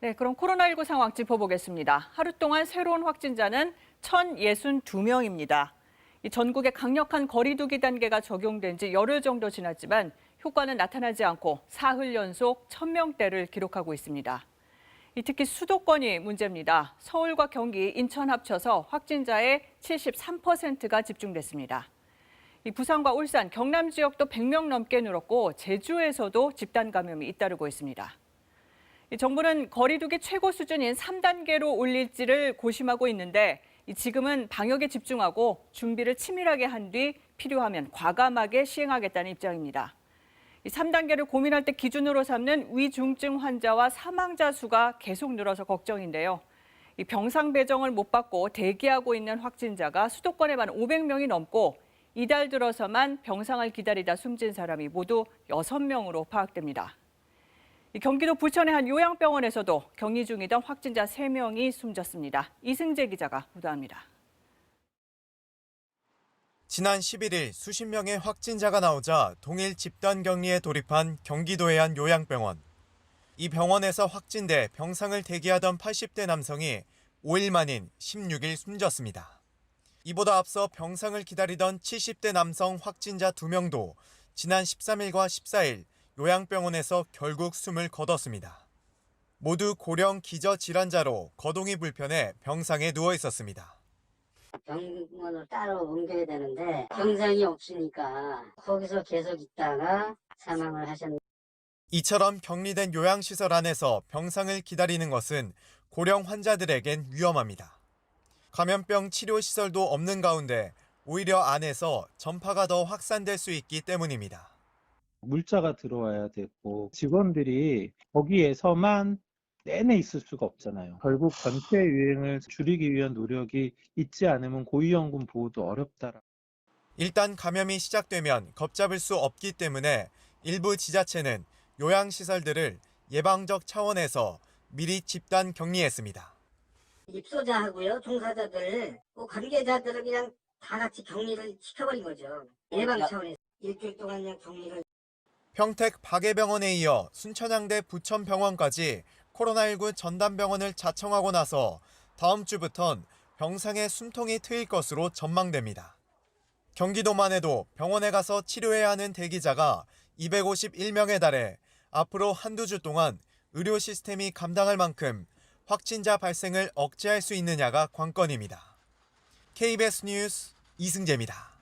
네, 그럼 코로나19 상황 짚어보겠습니다. 하루 동안 새로운 확진자는 1,062명입니다. 전국에 강력한 거리 두기 단계가 적용된 지 열흘 정도 지났지만 효과는 나타나지 않고 사흘 연속 1,000명대를 기록하고 있습니다. 특히 수도권이 문제입니다. 서울과 경기, 인천 합쳐서 확진자의 73%가 집중됐습니다. 부산과 울산, 경남 지역도 100명 넘게 늘었고 제주에서도 집단 감염이 잇따르고 있습니다. 정부는 거리 두기 최고 수준인 3단계로 올릴지를 고심하고 있는데 지금은 방역에 집중하고 준비를 치밀하게 한 뒤 필요하면 과감하게 시행하겠다는 입장입니다. 3단계를 고민할 때 기준으로 삼는 위중증 환자와 사망자 수가 계속 늘어서 걱정인데요. 병상 배정을 못 받고 대기하고 있는 확진자가 수도권에만 500명이 넘고 이달 들어서만 병상을 기다리다 숨진 사람이 모두 6명으로 파악됩니다. 경기도 부천의 한 요양병원에서도 격리 중이던 확진자 3명이 숨졌습니다. 이승재 기자가 보도합니다. 지난 11일 수십 명의 확진자가 나오자 동일 집단 격리에 돌입한 경기도의 한 요양병원. 이 병원에서 확진돼 병상을 대기하던 80대 남성이 5일 만인 16일 숨졌습니다. 이보다 앞서 병상을 기다리던 70대 남성 확진자 2명도 지난 13일과 14일 요양병원에서 결국 숨을 거뒀습니다. 모두 고령 기저질환자로 거동이 불편해 병상에 누워 있었습니다. 병원을 따로 옮겨야 되는데 병상이 없으니까 거기서 계속 있다가 사망을 하셨는데 이처럼 격리된 요양시설 안에서 병상을 기다리는 것은 고령 환자들에겐 위험합니다. 감염병 치료시설도 없는 가운데 오히려 안에서 전파가 더 확산될 수 있기 때문입니다. 물자가 들어와야 되고 직원들이 거기에서만 내내 있을 수가 없잖아요. 결국 전체 유행을 줄이기 위한 노력이 있지 않으면 고위험군 보호도 어렵다. 일단 감염이 시작되면 걷잡을 수 없기 때문에 일부 지자체는 요양시설들을 예방적 차원에서 미리 집단 격리했습니다. 입소자하고요 종사자들 관계자들을 그냥 다 같이 격리를 시켜버린 거죠. 예방 차원에서 일주일 동안 그냥 격리를. 평택 박예병원에 이어 순천향대 부천병원까지 코로나19 전담병원을 자청하고 나서 다음 주부턴 병상에 숨통이 트일 것으로 전망됩니다. 경기도만 해도 병원에 가서 치료해야 하는 대기자가 251명에 달해 앞으로 한두 주 동안 의료 시스템이 감당할 만큼 확진자 발생을 억제할 수 있느냐가 관건입니다. KBS 뉴스 이승재입니다.